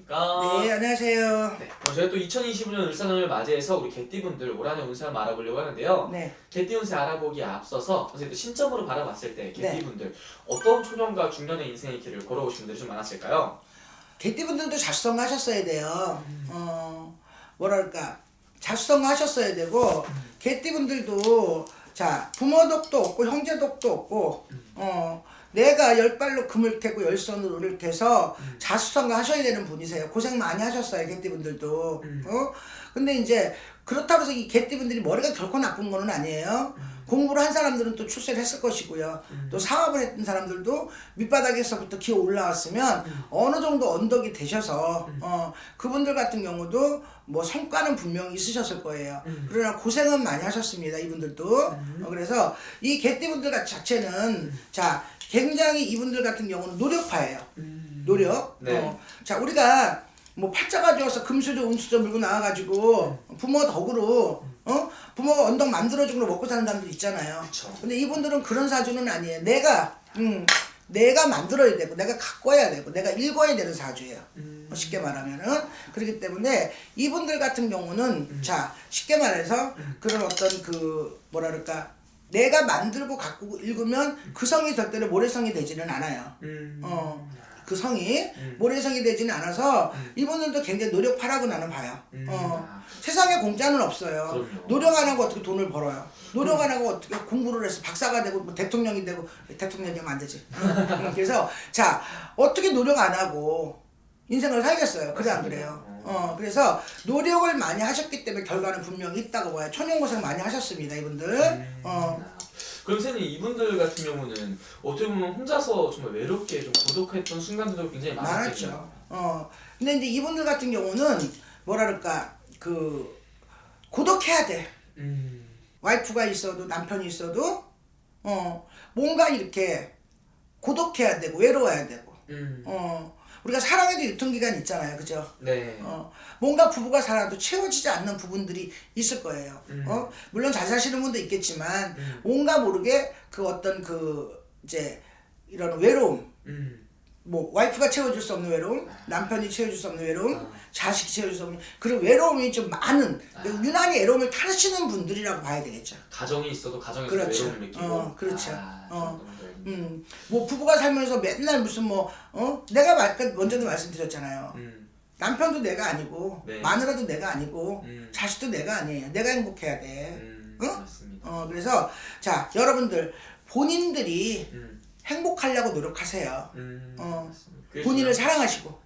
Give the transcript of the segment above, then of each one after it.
안녕하십니까? 네, 안녕하세요. 네, 저희가 또 2025년 울산을 맞이해서 우리 개띠분들 올 한해 운세 한번 알아보려고 하는데요. 네, 개띠 운세 알아보기에 앞서서 선생님 또 신점으로 바라봤을 때 네. 개띠분들 어떤 초년과 중년의 인생의 길을 걸어오신 분들이 좀 많았을까요? 개띠분들도 자수성가 하셨어야 돼요. 뭐랄까, 자수성가 하셨어야 되고, 개띠분들도, 자, 부모 덕도 없고, 형제 덕도 없고, 내가 열 발로 금을 캐고 열 손으로 을을 캐서 자수성가 하셔야 되는 분이세요. 고생 많이 하셨어요, 개띠분들도. 근데 이제, 그렇다고 해서 이 개띠분들이 머리가 결코 나쁜 거는 아니에요. 공부를 한 사람들은 또 출세를 했을 것이고요. 또 사업을 했던 사람들도 밑바닥에서부터 기어 올라왔으면 어느 정도 언덕이 되셔서 그분들 같은 경우도 뭐 성과는 분명히 있으셨을 거예요. 그러나 고생은 많이 하셨습니다. 이분들도. 그래서 이 개띠분들 자체는 자 굉장히 이분들 같은 경우는 노력파예요. 노력. 네. 자 우리가 뭐 팔자가 좋아서 금수저 음수저 물고 나와가지고 부모 덕으로 부모가 언덕 만들어주고 먹고 사는 사람들 있잖아요. 그쵸. 근데 이분들은 그런 사주는 아니에요. 내가 만들어야 되고 내가 가꿔야 되고 내가 읽어야 되는 사주예요. 쉽게 말하면은 그렇기 때문에 이분들 같은 경우는 자 쉽게 말해서 그런 어떤 그 뭐라 그럴까 내가 만들고 가꾸고 읽으면 그 성이 절대로 모래성이 되지는 않아요. 그 성이 모래성이 되지는 않아서 이분들도 굉장히 노력파라고 나는 봐요. 세상에 공짜는 없어요. 그럼요. 노력 안 하고 어떻게 돈을 벌어요? 노력 안 하고 어떻게 공부를 해서 박사가 되고 뭐 대통령이 되고 대통령이 하면 안 되지. 그래서 자 어떻게 노력 안 하고 인생을 살겠어요. 그래 안 그래요? 그래서 노력을 많이 하셨기 때문에 결과는 분명히 있다고 봐요. 천연고생 많이 하셨습니다, 이분들. 그럼 선생님 이분들 같은 경우는 어떻게 보면 혼자서 정말 외롭게 좀 고독했던 순간들도 굉장히 많았겠죠. 많았죠. 근데 이제 이분들 같은 경우는 뭐랄까 그 고독해야 돼. 와이프가 있어도 남편이 있어도 뭔가 이렇게 고독해야 되고 외로워야 되고. 우리가 사랑에도 유통기간 있잖아요, 그죠? 네. 뭔가 부부가 살아도 채워지지 않는 부분들이 있을 거예요. 물론 잘 사시는 분도 있겠지만 뭔가 모르게 그 어떤 그 이제 이런 외로움, 뭐 와이프가 채워줄 수 없는 외로움, 남편이 채워줄 수 없는 외로움, 자식이 채워줄 수 없는 그런 외로움이 좀 많은 유난히 외로움을 타시는 분들이라고 봐야 되겠죠. 가정이 있어도 가정에서 그렇죠. 외로움을 느끼고. 그렇죠. 좀 뭐 부부가 살면서 맨날 무슨 내가 먼저도 말씀드렸잖아요. 남편도 내가 아니고 네. 마누라도 내가 아니고 자식도 내가 아니에요. 내가 행복해야 돼. 맞습니다. 그래서 자 여러분들 본인들이 행복하려고 노력하세요. 맞습니다. 본인을 사랑하시고.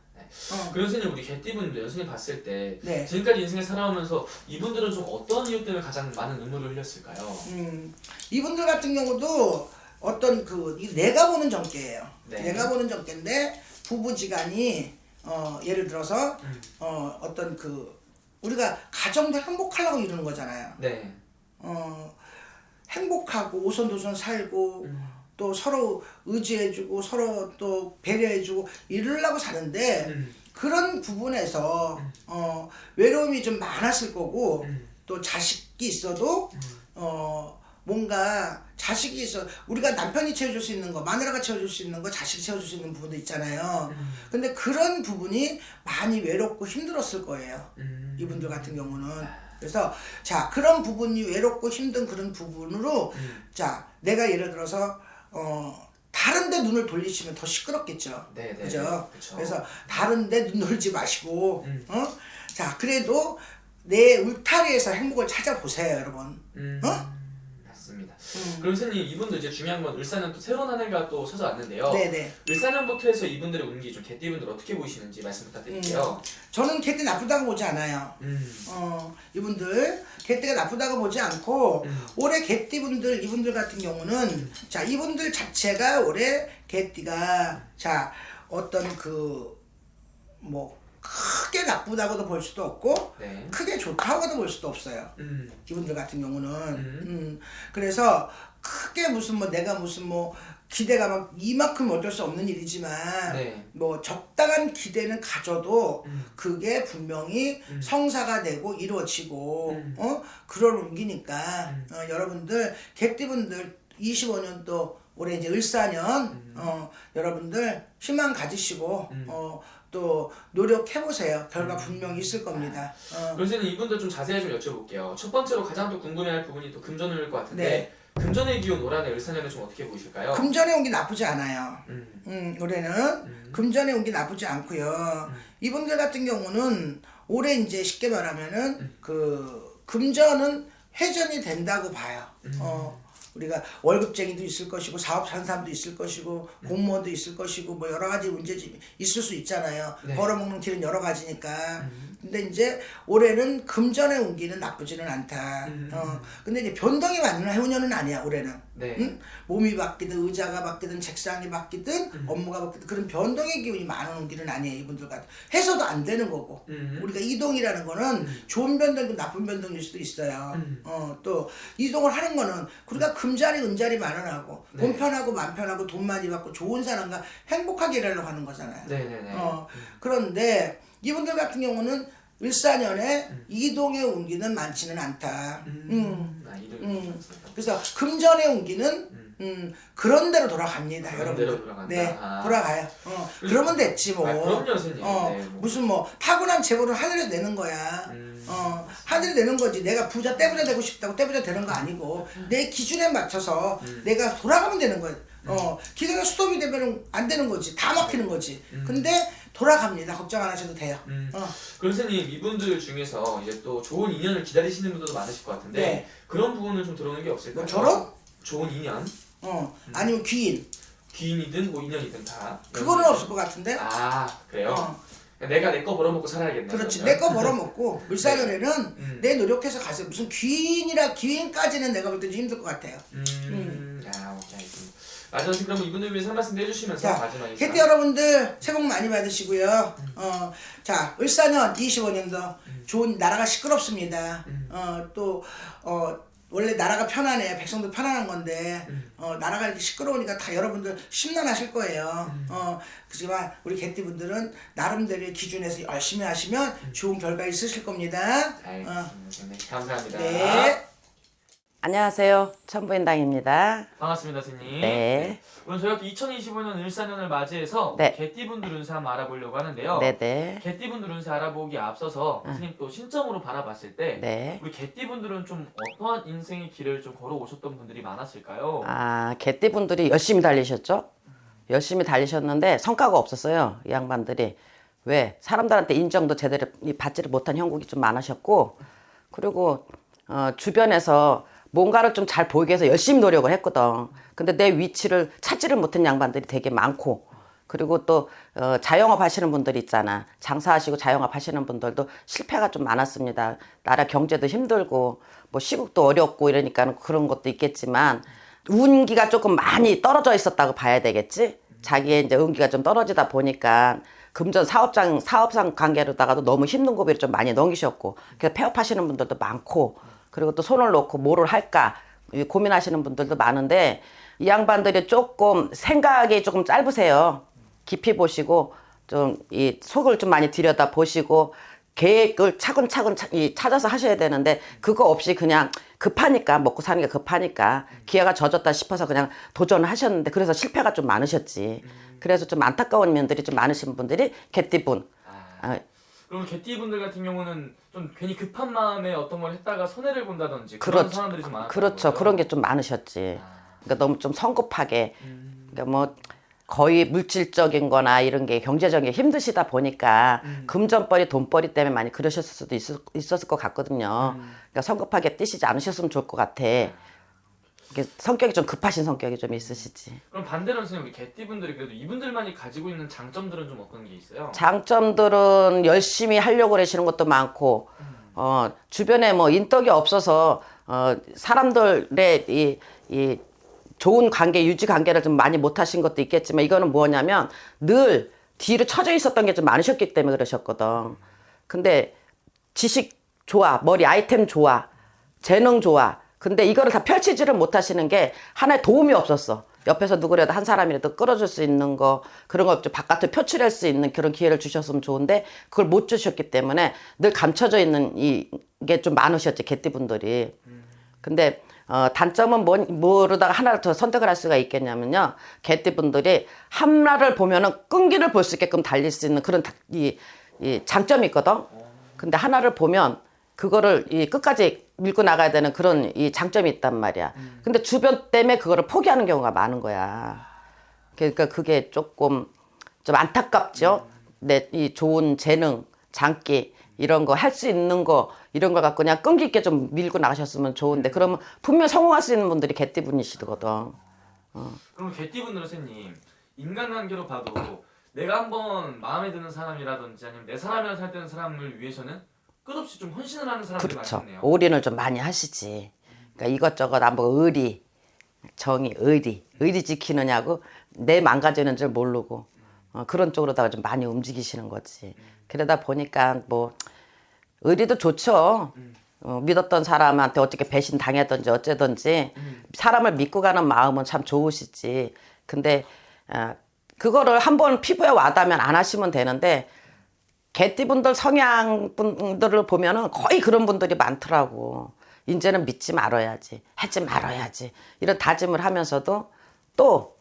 그런 선생님 우리 개띠분들 선생님 봤을 때 네. 지금까지 인생을 살아오면서 이분들은 좀 어떤 이유 때문에 가장 많은 눈물을 흘렸을까요? 이분들 같은 경우도 어떤 이 내가 보는 정계예요. 네. 내가 보는 정계인데 부부지간이 예를 들어서 어떤 우리가 가정도 행복하려고 이러는 거잖아요. 네. 행복하고 오손도손 살고 또 서로 의지해주고 서로 또 배려해주고 이러려고 사는데 그런 부분에서 외로움이 좀 많았을 거고 또 자식이 있어도 뭔가 자식이 있어 우리가 남편이 채워줄 수 있는 거 마누라가 채워줄 수 있는 거 자식이 채워줄 수 있는 부분도 있잖아요. 근데 그런 부분이 많이 외롭고 힘들었을 거예요. 이분들 같은 경우는. 그래서 자 그런 부분이 외롭고 힘든 그런 부분으로 자 내가 예를 들어서 다른 데 눈을 돌리시면 더 시끄럽겠죠. 네, 네, 그죠? 그쵸. 그래서 다른 데 눈 돌지 마시고 자 그래도 내 울타리에서 행복을 찾아보세요, 여러분. 맞습니다. 그럼 선생님 이분들 이제 중요한 건 울산은 또 새로운 한 해가 또 찾아왔는데요. 네네. 울산년부터 해서 이분들의 운기 좀 개띠분들 어떻게 보이시는지 말씀 부탁드릴게요. 저는 개띠 나쁘다고 보지 않아요. 이분들 개띠가 나쁘다고 보지 않고 올해 개띠분들 이분들 같은 경우는 자 이분들 자체가 올해 개띠가 자 어떤 뭐 크게 나쁘다고도 볼 수도 없고 네. 크게 좋다고도 볼 수도 없어요. 이분들 같은 경우는 그래서 크게 무슨 내가 무슨 기대가 막 이만큼 어쩔 수 없는 일이지만 네. 뭐 적당한 기대는 가져도 그게 분명히 성사가 되고 이루어지고 그런 운기니까 여러분들 개띠분들 25년도 올해 이제 을사년 여러분들 희망 가지시고 또 노력해보세요. 결과 분명히 있을 겁니다. 그래서 이분들 좀 자세히 좀 여쭤볼게요. 첫 번째로 가장 또 궁금해할 부분이 또 금전운일 것 같은데 네. 금전의 기운 올한해 을사년에 좀 어떻게 보이실까요? 금전에 온 게 나쁘지 않아요. 올해는 금전에 온 게 나쁘지 않고요. 이분들 같은 경우는 올해 이제 쉽게 말하면은 그 금전은 회전이 된다고 봐요. 우리가 월급쟁이도 있을 것이고 사업하는 사람도 있을 것이고 공무원도 있을 것이고 뭐 여러 가지 문제점이 있을 수 있잖아요. 네. 벌어먹는 길은 여러 가지니까. 근데 이제 올해는 금전의 운기는 나쁘지는 않다. 근데 이제 변동이 많은 해운년은 아니야 올해는. 네. 응? 몸이 바뀌든 의자가 바뀌든 책상이 바뀌든 업무가 바뀌든 그런 변동의 기운이 많은 운기는 아니에요. 이분들 같은 해서도 안 되는 거고. 우리가 이동이라는 거는 좋은 변동도 나쁜 변동일 수도 있어요. 또 이동을 하는 거는 우리가 금자리 은자리 만원하고 네. 몸 편하고 맘 편하고 돈 많이 받고 좋은 사람과 행복하게 일하려고 하는 거잖아요. 네네네. 그런데 이분들 같은 경우는 을사년에 이동의 운기는 많지는 않다. 그래서 금전의 운기는 그런 대로 돌아갑니다, 그런 여러분. 대로 돌아간다. 네, 아. 돌아가요. 그러면 됐지 뭐. 그럼요, 선생님. 네, 뭐. 무슨 뭐 타고난 재물은 하늘에서 내는 거야. 하늘에 내는 거지. 내가 부자 떼부자 되고 싶다고 떼부자 되는 거 아니고 내 기준에 맞춰서 내가 돌아가면 되는 거야. 기계가 스톱이 되면 안 되는 거지. 다 막히는 거지. 근데 돌아갑니다. 걱정 안 하셔도 돼요. 그럼 선생님 이분들 중에서 이제 또 좋은 인연을 기다리시는 분들도 많으실 것 같은데 네. 그런 부분을 좀 들어오는 게 없을까요? 뭐 결혼? 좋은 인연? 아니면 귀인. 귀인이든 뭐 인연이든 다. 그거는 없을 것 같은데. 아 그래요? 내가 내 거 벌어먹고 살아야겠네. 그렇지. 그러면. 내 거 벌어먹고 을사년에는 내 노력해서 가세요. 무슨 귀인까지는 내가 볼 때 힘들 것 같아요. 오케이 알겠습니다. 마지막에 그럼 이분들 위해서 한 말씀 해주시면서 자, 마지막에 개띠 여러분들 새해 복 많이 받으시고요. 자, 을사년 25년도 좋은 나라가 시끄럽습니다. 원래 나라가 편안해요. 백성들 편안한 건데 나라가 이렇게 시끄러우니까 다 여러분들 심란하실 거예요. 그렇지만 우리 개띠분들은 나름대로의 기준에서 열심히 하시면 좋은 결과 있으실 겁니다. 알겠습니다. 네, 감사합니다. 네. 안녕하세요. 천부인당입니다. 반갑습니다, 선생님. 네. 오늘 저희가 2025년 을사년을 맞이해서 네. 개띠분들 운세 한번 알아보려고 하는데요. 네네. 개띠분들 운세 알아보기 앞서서 선생님 또 신점으로 바라봤을 때 네. 우리 개띠분들은 좀 어떠한 인생의 길을 좀 걸어오셨던 분들이 많았을까요? 개띠분들이 열심히 달리셨죠? 열심히 달리셨는데 성과가 없었어요. 이 양반들이. 왜? 사람들한테 인정도 제대로 받지를 못한 형국이 좀 많으셨고, 그리고 주변에서 뭔가를 좀 잘 보이게 해서 열심히 노력을 했거든. 근데 내 위치를 찾지를 못한 양반들이 되게 많고, 그리고 또 자영업 하시는 분들 있잖아. 장사하시고 자영업 하시는 분들도 실패가 좀 많았습니다. 나라 경제도 힘들고 뭐 시국도 어렵고 이러니까 그런 것도 있겠지만 운기가 조금 많이 떨어져 있었다고 봐야 되겠지. 자기의 이제 운기가 좀 떨어지다 보니까 금전 사업상 관계로다가도 너무 힘든 고비를 좀 많이 넘기셨고, 그래서 폐업하시는 분들도 많고, 그리고 또 손을 놓고 뭐를 할까 고민하시는 분들도 많은데, 이 양반들이 조금 생각이 조금 짧으세요. 깊이 보시고 좀 이 속을 좀 많이 들여다 보시고 계획을 차근차근 찾아서 하셔야 되는데, 그거 없이 그냥 급하니까, 먹고 사는 게 급하니까 기회가 젖었다 싶어서 그냥 도전을 하셨는데, 그래서 실패가 좀 많으셨지. 그래서 좀 안타까운 면들이 좀 많으신 분들이 개띠분. 그럼 개띠분들 같은 경우는 좀 괜히 급한 마음에 어떤 걸 했다가 손해를 본다든지 그런 상황들이 좀 많았던 그렇죠. 거죠? 그런 게 좀 많으셨지. 그러니까 너무 좀 성급하게, 그러니까 뭐 거의 물질적인 거나 이런 게 경제적인 게 힘드시다 보니까 금전벌이 돈벌이 때문에 많이 그러셨을 수도 있었을 것 같거든요. 그러니까 성급하게 뛰시지 않으셨으면 좋을 것 같아. 이게 성격이 좀 급하신 성격이 좀 있으시지. 그럼 반대로 선생님 우리 개띠분들이 그래도 이분들만이 가지고 있는 장점들은 좀 어떤 게 있어요? 장점들은 열심히 하려고 그러시는 것도 많고, 주변에 뭐 인덕이 없어서 사람들의 이 좋은 관계, 유지 관계를 좀 많이 못 하신 것도 있겠지만, 이거는 뭐냐면 늘 뒤로 처져 있었던 게 좀 많으셨기 때문에 그러셨거든. 근데 지식 좋아, 머리 아이템 좋아, 재능 좋아. 근데 이거를 다 펼치지를 못하시는 게 하나의 도움이 없었어. 옆에서 누구라도 한 사람이라도 끌어줄 수 있는 거, 그런 걸 좀 바깥으로 표출할 수 있는 그런 기회를 주셨으면 좋은데, 그걸 못 주셨기 때문에 늘 감춰져 있는 이게 좀 많으셨지, 개띠분들이. 근데 단점은 뭐로다가 하나를 더 선택을 할 수가 있겠냐면요. 개띠분들이 하나를 보면은 끈기를 볼 수 있게끔 달릴 수 있는 그런 이 장점이 있거든. 근데 하나를 보면 그거를 끝까지 밀고 나가야 되는 그런 이 장점이 있단 말이야. 근데 주변 때문에 그거를 포기하는 경우가 많은 거야. 그러니까 그게 조금 좀 안타깝죠. 내 이 좋은 재능, 장기 이런 거 할 수 있는 거 이런 거 갖고 그냥 끈기 있게 좀 밀고 나가셨으면 좋은데 그러면 분명 성공할 수 있는 분들이 개띠분이시거든. 그럼 개띠분들은 선생님 인간관계로 봐도 내가 한번 마음에 드는 사람이라든지 아니면 내 사람이라 생각되는 사람을 위해서는 끝없이 좀 헌신을 하는 사람들이 그렇죠. 많겠네요. 올인을 좀 많이 하시지. 그러니까 이것저것 한번 의리, 정의, 의리 지키느냐고 내 망가지는 줄 모르고 그런 쪽으로다가 좀 많이 움직이시는 거지. 그러다 보니까 뭐 의리도 좋죠. 믿었던 사람한테 어떻게 배신 당했든지 어쩌든지 사람을 믿고 가는 마음은 참 좋으시지. 근데 그거를 한번 피부에 와닿으면 안 하시면 되는데 개띠분들 성향분들을 보면은 거의 그런 분들이 많더라고. 이제는 믿지 말아야지, 하지 말아야지 이런 다짐을 하면서도 또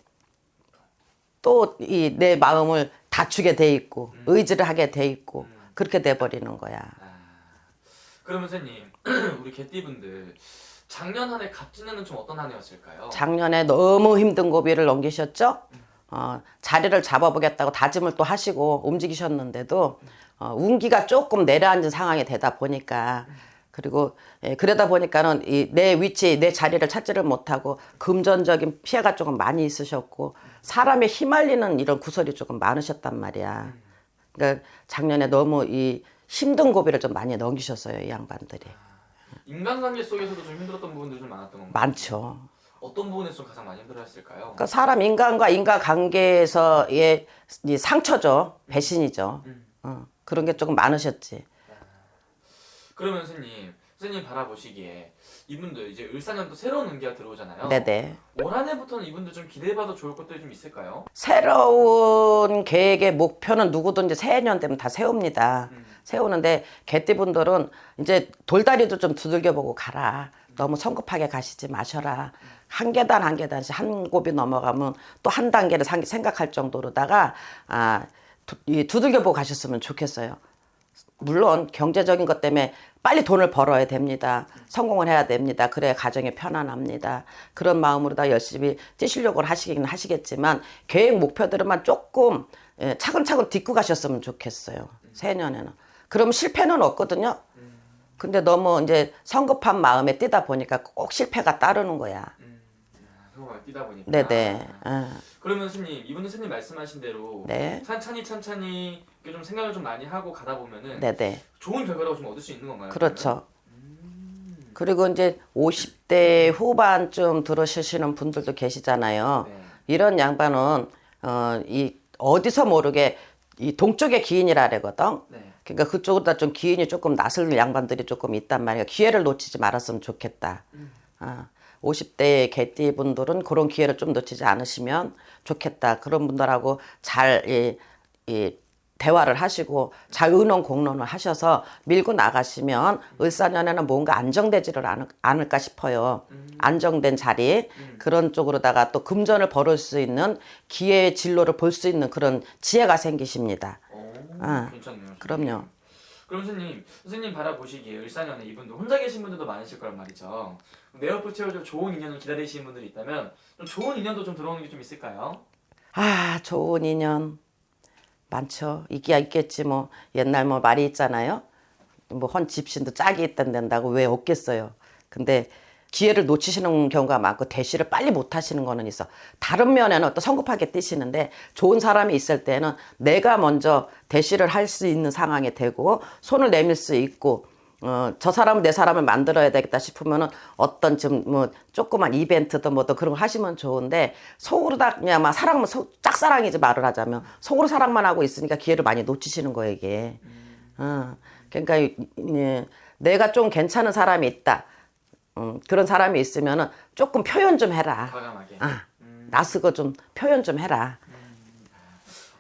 이 내 마음을 다추게 돼 있고 의지를 하게 돼 있고 그렇게 돼 버리는 거야. 그러면 선생님 우리 개띠분들 작년 한 해 갑진년은 좀 어떤 한 해였을까요? 작년에 너무 힘든 고비를 넘기셨죠? 자리를 잡아보겠다고 다짐을 또 하시고 움직이셨는데도 운기가 조금 내려앉은 상황이 되다 보니까 그리고 그러다 보니까는 내 위치, 내 자리를 찾지를 못하고 금전적인 피해가 조금 많이 있으셨고 사람에 휘말리는 이런 구설이 조금 많으셨단 말이야. 그러니까 작년에 너무 이 힘든 고비를 좀 많이 넘기셨어요, 이 양반들이. 인간관계 속에서도 좀 힘들었던 부분들이 좀 많았던 건가요? 많죠. 어떤 부분에서 좀 가장 많이 힘들어했을까요? 그러니까 사람 인간과 인간관계에서의 이 상처죠, 배신이죠. 그런 게 조금 많으셨지. 그러면 선생님 바라보시기에 이분들 이제 을사년도 새로운 운기가 들어오잖아요. 네네. 올 한 해부터는 이분들 좀 기대해봐도 좋을 것들이 좀 있을까요? 새로운 계획의 목표는 누구든지 새해년 되면 다 세웁니다. 세우는데 개띠분들은 이제 돌다리도 좀 두들겨보고 가라. 너무 성급하게 가시지 마셔라. 한 계단 한 계단씩 한 곱이 넘어가면 또 한 단계를 생각할 정도로다가 두들겨보고 가셨으면 좋겠어요. 물론 경제적인 것 때문에 빨리 돈을 벌어야 됩니다. 성공을 해야 됩니다. 그래야 가정이 편안합니다. 그런 마음으로 다 열심히 뛰시려고 하시긴 하시겠지만 계획 목표들만 조금 차근차근 딛고 가셨으면 좋겠어요. 새해년에는. 그럼 실패는 없거든요. 근데 너무 이제 성급한 마음에 뛰다 보니까 꼭 실패가 따르는 거야. 성공을 뛰다 보니까. 네네. 그러면 이분은 선생님 말씀하신 대로 네. 찬찬히 이렇게 좀 생각을 좀 많이 하고 가다 보면은 네네. 좋은 결과를 좀 얻을 수 있는 건가요? 그렇죠. 그리고 이제 50대 후반쯤 들어서시는 분들도 계시잖아요. 네. 이런 양반은 어디서 모르게 이 동쪽의 기인이라 그러거든. 네. 그러니까 그쪽으로다 좀 기인이 조금 나설 양반들이 조금 있단 말이야. 기회를 놓치지 말았으면 좋겠다. 50대 개띠분들은 그런 기회를 좀 놓치지 않으시면 좋겠다. 그런 분들하고 잘 대화를 하시고 잘 의논 공론을 하셔서 밀고 나가시면 을사년에는 뭔가 안정되지를 않을까 싶어요. 안정된 자리 그런 쪽으로다가 또 금전을 벌을 수 있는 기회의 진로를 볼 수 있는 그런 지혜가 생기십니다. 괜찮네요. 그럼요. 그럼 선생님 바라보시기에 을사년에 이분들 혼자 계신 분들도 많으실 거란 말이죠. 내 옆을 채워줄 좋은 인연을 기다리시는 분들이 있다면 좀 좋은 인연도 좀 들어오는 게 좀 있을까요? 좋은 인연 많죠. 있겠지 뭐. 옛날 뭐 말이 있잖아요. 뭐 헌집신도 짝이 있단 된다고 왜 없겠어요. 근데 기회를 놓치시는 경우가 많고 대시를 빨리 못 하시는 거는 있어. 다른 면에는 또 성급하게 뛰시는데 좋은 사람이 있을 때는 내가 먼저 대시를 할 수 있는 상황이 되고 손을 내밀 수 있고 저 사람은 내 사람을 만들어야 되겠다 싶으면은 어떤 좀 뭐 조그만 이벤트도 뭐도 그런 거 하시면 좋은데 속으로 다 그냥 막 사랑만 짝사랑이지 말을 하자면 속으로 사랑만 하고 있으니까 기회를 많이 놓치시는 거예요 이게. 그러니까 내가 좀 괜찮은 사람이 있다. 그런 사람이 있으면은 조금 표현 좀 해라. 과감하게. 나서고 좀 표현 좀 해라.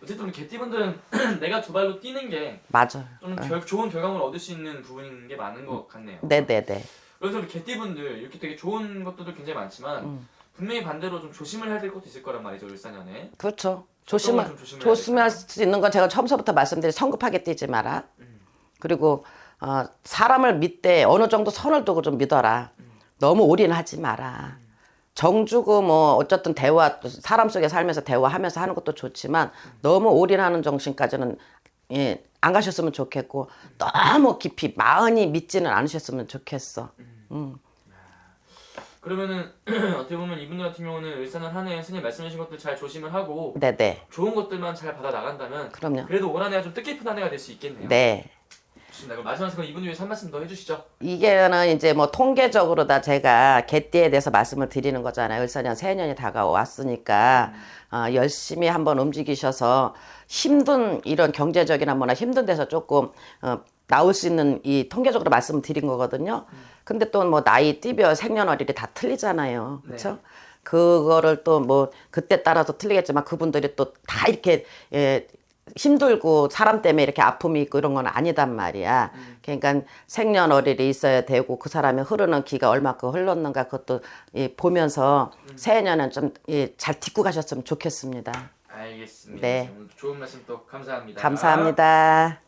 어쨌든 개띠분들은 내가 두 발로 뛰는 게 맞아. 좀 좋은 결과물을 얻을 수 있는 부분인 게 많은 것 같네요. 네네네. 그래서 우리 개띠분들 이렇게 되게 좋은 것들도 굉장히 많지만 분명히 반대로 좀 조심을 해야 될 것도 있을 거란 말이죠, 을사년에. 그렇죠. 어떤 걸좀 조심해야 조심할 될까요? 수 있는 건 제가 처음서부터 말씀드린 성급하게 뛰지 마라. 그리고 사람을 믿되 어느 정도 선을 두고 좀 믿어라. 너무 올인하지 마라. 정주고 뭐 어쨌든 대화 사람 속에 살면서 대화하면서 하는 것도 좋지만 너무 올인하는 정신까지는 예, 안 가셨으면 좋겠고 너무 깊이 마흔히 믿지는 않으셨으면 좋겠어. 그러면은 어떻게 보면 이분들 같은 경우는 을사년 한 해 스님 말씀하신 것들 잘 조심을 하고 네네. 좋은 것들만 잘 받아 나간다면 그럼요. 그래도 올 한 해가 좀 뜻깊은 한 해가 될 수 있겠네요. 네. 좋습니다. 그럼 마지막으로 이분 위해서 한 말씀 더 해주시죠. 이게는 이제 뭐 통계적으로 다 제가 개띠에 대해서 말씀을 드리는 거잖아요. 을사년 새해년이 다가왔으니까 열심히 한번 움직이셔서 힘든 이런 경제적이나 뭐나 힘든 데서 조금 나올 수 있는 이 통계적으로 말씀을 드린 거거든요. 근데 또 뭐 나이, 띠별, 생년월일이 다 틀리잖아요. 그렇죠? 그거를 또 뭐 그때 따라서 틀리겠지만 그분들이 또 다 이렇게 힘들고 사람 때문에 이렇게 아픔이 있고 이런 건 아니단 말이야. 그러니까 생년월일이 있어야 되고 그 사람이 흐르는 기가 얼마큼 흘렀는가 그것도 보면서 새해년은 좀 잘 딛고 가셨으면 좋겠습니다. 알겠습니다. 네. 오늘 좋은 말씀 또 감사합니다. 감사합니다.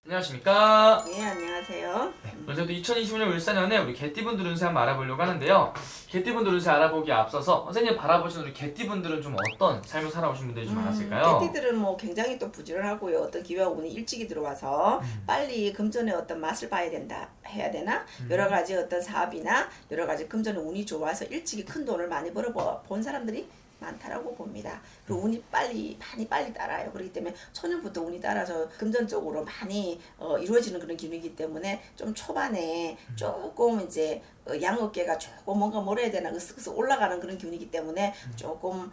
안녕하십니까. 네, 안녕하세요. 먼저 2025년 울산년에 우리 개띠분들 운세 한번 알아보려고 하는데요. 개띠분들 운세 알아보기에 앞서서 선생님 바라보시는 우리 개띠분들은 좀 어떤 삶을 살아오신 분들이 좀 많았을까요? 개띠들은 뭐 굉장히 또 부지런하고요. 어떤 기회와 운이 일찍이 들어와서 빨리 금전의 어떤 맛을 봐야 된다 해야 되나? 여러 가지 어떤 사업이나 여러 가지 금전의 운이 좋아서 일찍이 큰 돈을 많이 벌어본 사람들이 많다라고 봅니다. 그리고 운이 많이 빨리 따라요. 그렇기 때문에 초년부터 운이 따라서 금전적으로 많이 이루어지는 그런 기운이기 때문에 좀 초반에 조금 이제 양어깨가 조금 뭔가 뭐라 해야 되나 으쓱으쓱 올라가는 그런 기운이기 때문에 조금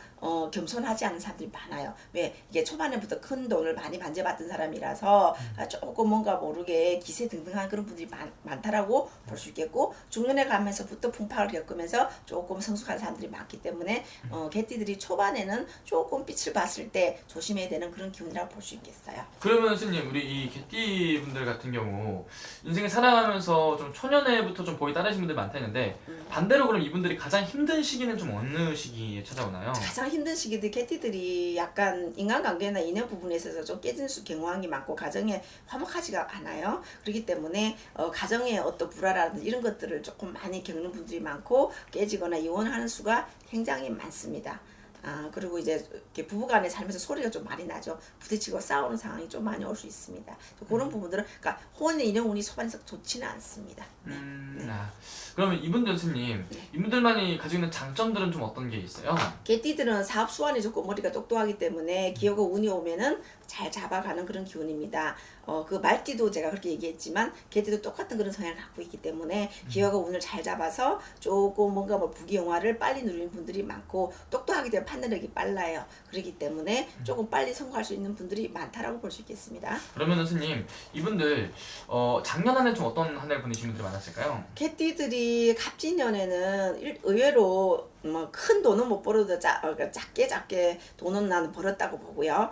겸손하지 않은 사람들이 많아요. 왜 이게 초반에부터 큰 돈을 많이 반제받던 사람이라서 조금 뭔가 모르게 기세등등한 그런 분들이 많다라고 볼 수 있겠고 중년에 가면서부터 풍파를 겪으면서 조금 성숙한 사람들이 많기 때문에 개띠들이 초반에는 조금 빛을 봤을 때 조심해야 되는 그런 기운이라고 볼 수 있겠어요. 그러면 스님 우리 이 개띠분들 같은 경우 인생을 살아가면서 좀 초년에부터 좀 보이 따르신 분들 많다 했는데 반대로 그럼 이분들이 가장 힘든 시기는 좀 어느 시기에 찾아오나요? 가장 힘든 시기들 개띠들이 약간 인간관계나 인연 부분에 있어서 좀 깨지는 경향이 많고 가정에 화목하지가 않아요. 그렇기 때문에 가정의 어떤 불화라든지 이런 것들을 조금 많이 겪는 분들이 많고 깨지거나 이혼하는 수가 굉장히 많습니다. 그리고 이제 이렇게 부부간에 살면서 소리가 좀 많이 나죠. 부딪히고 싸우는 상황이 좀 많이 올 수 있습니다. 그런 부분들은 그러니까 혼의 인연 운이 초반에서 좋지는 않습니다. 그러면 이분들 스님 이분들만이 가지고 있는 장점들은 좀 어떤 게 있어요? 개띠들은 사업 수완이 좋고 머리가 똑똑하기 때문에 기회가 운이 오면은 잘 잡아가는 그런 기운입니다. 그 말띠도 제가 그렇게 얘기했지만 개띠도 똑같은 그런 성향을 갖고 있기 때문에 기회가 운을 잘 잡아서 조금 뭔가 뭐 부귀영화를 빨리 누리는 분들이 많고 똑똑하기 때문에 판단력이 빨라요. 그렇기 때문에 조금 빨리 성공할 수 있는 분들이 많다라고 볼 수 있겠습니다. 그러면 스님 이분들 작년 한 해 좀 어떤 한 해를 보내신 분들이 많았을까요? 개띠들이 갑진년에는 의외로 뭐 큰 돈은 못 벌어도 작게 돈은 나는 벌었다고 보고요.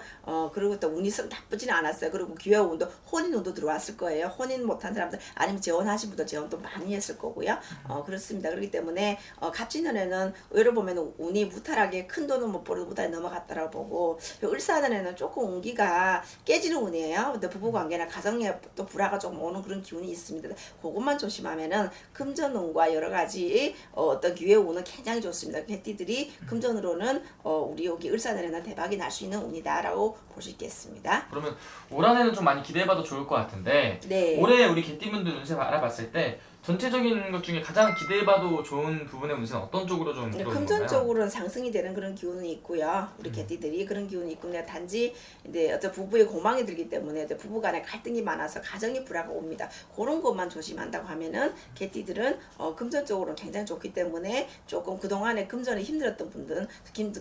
그리고 또 운이 썩 나쁘지는 않았어요. 그리고 기회와 운도 혼인 운도 들어왔을 거예요. 혼인 못한 사람들 아니면 재혼하신 분들 재혼도 많이 했을 거고요. 그렇습니다. 그렇기 때문에 갑진년에는 의외로 보면 운이 무탈하게 큰 돈은 못 벌어도 무탈에 넘어갔다라고 보고 을사년에는 조금 운기가 깨지는 운이에요. 근데 부부관계나 가정에 또 불화가 좀 오는 그런 기운이 있습니다. 그것만 조심하면은 금전운과 여러 가지 어떤 기회 운은 굉장히 좋습니다. 개띠들이 금전으로는 우리 여기 을사년에는 대박이 날 수 있는 운이다라고 볼 수 있겠습니다. 그러면 올 한 해는 좀 많이 기대해봐도 좋을 것 같은데 네. 올해 우리 개띠분들 운세 알아봤을 때 전체적인 것 중에 가장 기대해봐도 좋은 부분의 운세는 어떤 쪽으로 좀 들어오는 건가요? 금전적으로는 상승이 되는 그런 기운은 있고요. 우리 개띠들이 그런 기운이 있고 그냥 단지 이제 어떤 부부의 고망이 들기 때문에 부부간에 갈등이 많아서 가정의 불화가 옵니다. 그런 것만 조심한다고 하면은 개띠들은 금전적으로는 굉장히 좋기 때문에 조금 그동안에 금전에 힘들었던 분들은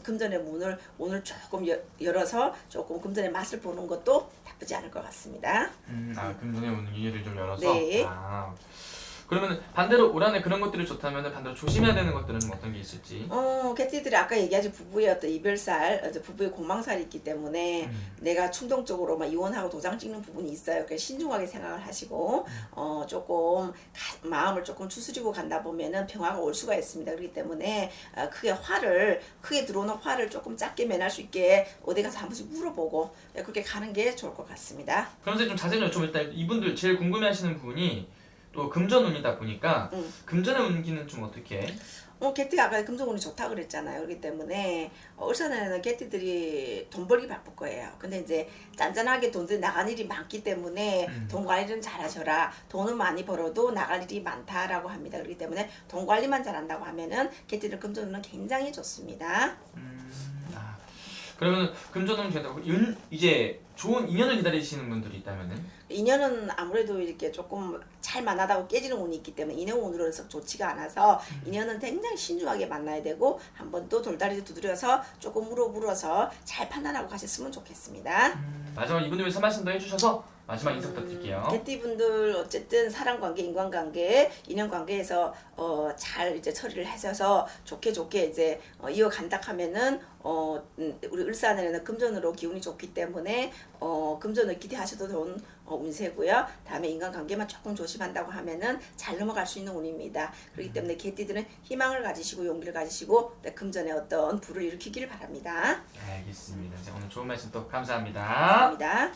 금전의 문을 오늘 조금 열어서 조금 금전의 맛을 보는 것도 나쁘지 않을 것 같습니다. 금전의 운 이해를 좀 열어서. 네. 그러면 반대로 올 한해 그런 것들이 좋다면 반대로 조심해야 되는 것들은 어떤 게 있을지. 개띠들이 아까 얘기하지 부부의 어떤 이별살, 부부의 공망살이 있기 때문에 내가 충동적으로 막 이혼하고 도장 찍는 부분이 있어요. 그래서 신중하게 생각을 하시고 조금 마음을 조금 추스리고 간다 보면은 평화가 올 수가 있습니다. 그렇기 때문에 크게 들어오는 화를 조금 작게 면할 수 있게 어디 가서 한 번씩 물어보고 그렇게 가는 게 좋을 것 같습니다. 그럼 선생님 좀 자세히 여쭤보면 일단 이분들 제일 궁금해하시는 부분이 또 금전운이다 보니까 금전의 운기는 좀 어떻게? 개띠가 아까 금전운이 좋다 그랬잖아요. 그렇기 때문에 울산에는 개띠들이 돈 벌기 바쁠 거예요. 근데 이제 짠짠하게 돈들이 나갈 일이 많기 때문에 돈 관리는 잘하셔라. 돈은 많이 벌어도 나갈 일이 많다라고 합니다. 그렇기 때문에 돈 관리만 잘한다고 하면은 개띠들 금전운은 굉장히 좋습니다. 그러면 금전운 된다고 이제 좋은 인연을 기다리시는 분들이 있다면은? 인연은 아무래도 이렇게 조금 잘 만나다고 깨지는 운이 있기 때문에 인연 운으로서 좋지가 않아서 인연은 굉장히 신중하게 만나야 되고 한 번 또 돌다리 두드려서 조금 물어서 잘 판단하고 가셨으면 좋겠습니다. 마지막 이분들 위해서 말씀도 해주셔서 마지막 인사 부탁드릴게요. 개띠분들 어쨌든 사랑관계, 인간관계, 인연관계에서 잘 이제 처리를 하셔서 좋게 이제 이어간다 하면은 우리 을사년에는 금전으로 기운이 좋기 때문에 금전을 기대하셔도 좋은 운세고요. 다음에 인간관계만 조금 조심한다고 하면은 잘 넘어갈 수 있는 운입니다. 그렇기 때문에 개띠들은 희망을 가지시고 용기를 가지시고 금전에 어떤 불을 일으키기를 바랍니다. 알겠습니다. 오늘 좋은 말씀 또 감사합니다. 감사합니다.